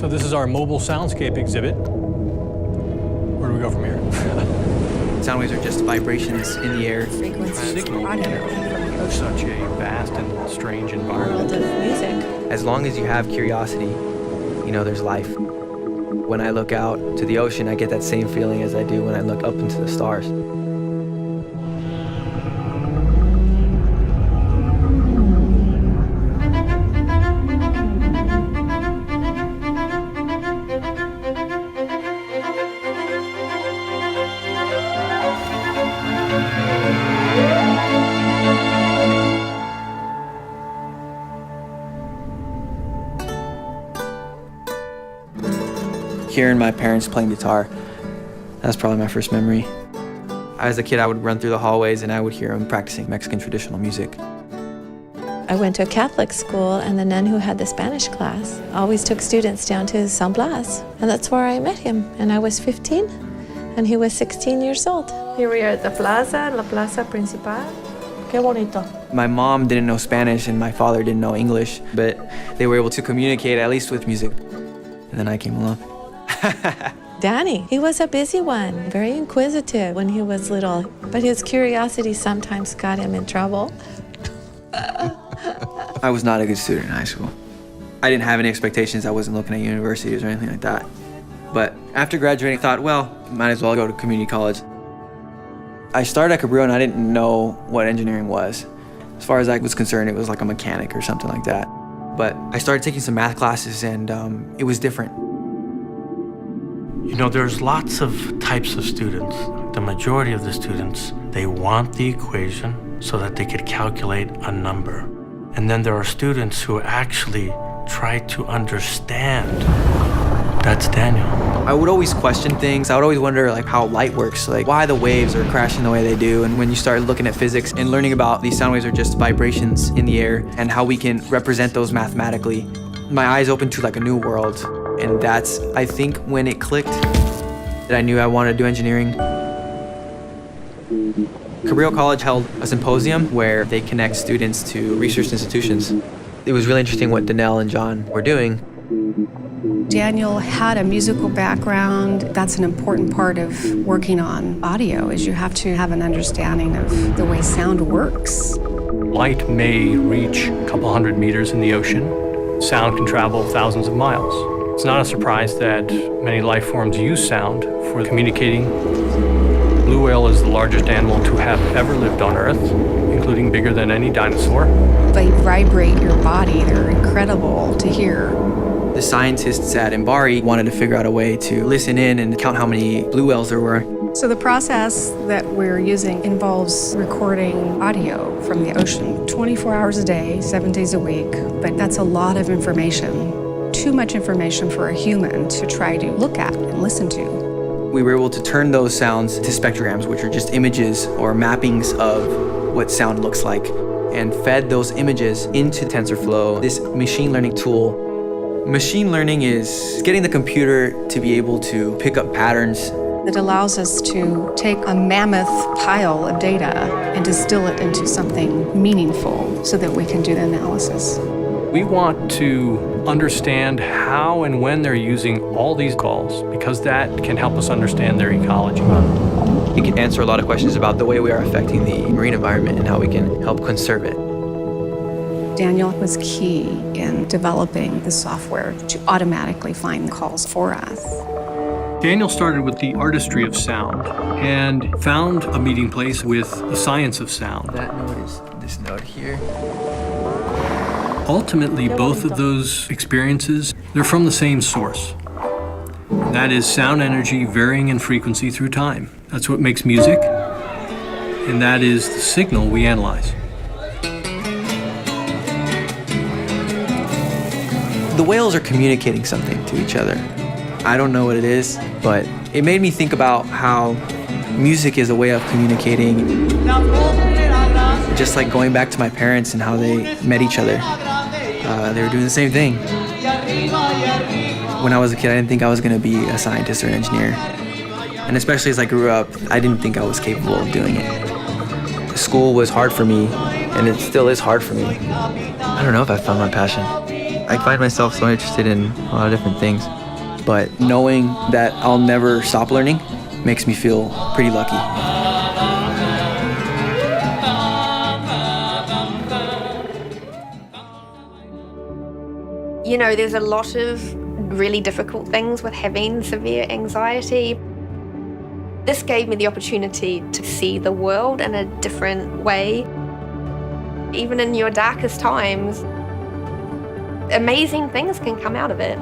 So this is our mobile soundscape exhibit. Where do we go from here? Sound waves are just vibrations in the air. Frequencies Signal. of audio from the ocean. Such a vast and strange environment. World of music. As long as you have curiosity, you know there's life. When I look out to the ocean, I get that same feeling as I do when I look up into the stars. Hearing my parents playing guitar, that's probably my first memory. As a kid, I would run through the hallways and I would hear them practicing Mexican traditional music. I went to a Catholic school, and the nun who had the Spanish class always took students down to San Blas, and that's where I met him. And I was 15, and he was 16 years old. Here we are at the plaza, La Plaza Principal. Qué bonito. My mom didn't know Spanish and my father didn't know English, but they were able to communicate at least with music. And then I came along. Danny, he was a busy one, very inquisitive when he was little, but his curiosity sometimes got him in trouble. I was not a good student in high school. I didn't have any expectations. I wasn't looking at universities or anything like that. But after graduating, I thought, well, might as well go to community college. I started at Cabrillo and I didn't know what engineering was. As far as I was concerned, it was like a mechanic or something like that. But I started taking some math classes and it was different. You know, there's lots of types of students. The majority of the students, they want the equation so that they could calculate a number. And then there are students who actually try to understand. That's Daniel. I would always question things. I would always wonder like how light works, like why the waves are crashing the way they do. And when you start looking at physics and learning about these sound waves are just vibrations in the air and how we can represent those mathematically, my eyes opened to like a new world. And that's, I think, when it clicked that I knew I wanted to do engineering. Cabrillo College held a symposium where they connect students to research institutions. It was really interesting what Danelle and John were doing. Daniel had a musical background. That's an important part of working on audio, is you have to have an understanding of the way sound works. Light may reach a couple hundred meters in the ocean. Sound can travel thousands of miles. It's not a surprise that many life forms use sound for communicating. Blue whale is the largest animal to have ever lived on Earth, including bigger than any dinosaur. They vibrate your body. They're incredible to hear. The scientists at Mbari wanted to figure out a way to listen in and count how many blue whales there were. So the process that we're using involves recording audio from the ocean 24 hours a day, 7 days a week, but that's a lot of information. Too much information for a human to try to look at and listen to. We were able to turn those sounds to spectrograms, which are just images or mappings of what sound looks like, and fed those images into TensorFlow, this machine learning tool. Machine learning is getting the computer to be able to pick up patterns. It allows us to take a mammoth pile of data and distill it into something meaningful so that we can do the analysis. We want to understand how and when they're using all these calls, because that can help us understand their ecology. It can answer a lot of questions about the way we are affecting the marine environment and how we can help conserve it. Daniel was key in developing the software to automatically find the calls for us. Daniel started with the artistry of sound and found a meeting place with the science of sound. That note is this note here. Ultimately, both of those experiences, they're from the same source. That is sound energy varying in frequency through time. That's what makes music, and that is the signal we analyze. The whales are communicating something to each other. I don't know what it is, but it made me think about how music is a way of communicating. Just like going back to my parents and how they met each other. They were doing the same thing. When I was a kid, I didn't think I was going to be a scientist or an engineer. And especially as I grew up, I didn't think I was capable of doing it. School was hard for me, and it still is hard for me. I don't know if I found my passion. I find myself so interested in a lot of different things, but knowing that I'll never stop learning makes me feel pretty lucky. You know, there's a lot of really difficult things with having severe anxiety. This gave me the opportunity to see the world in a different way. Even in your darkest times, amazing things can come out of it.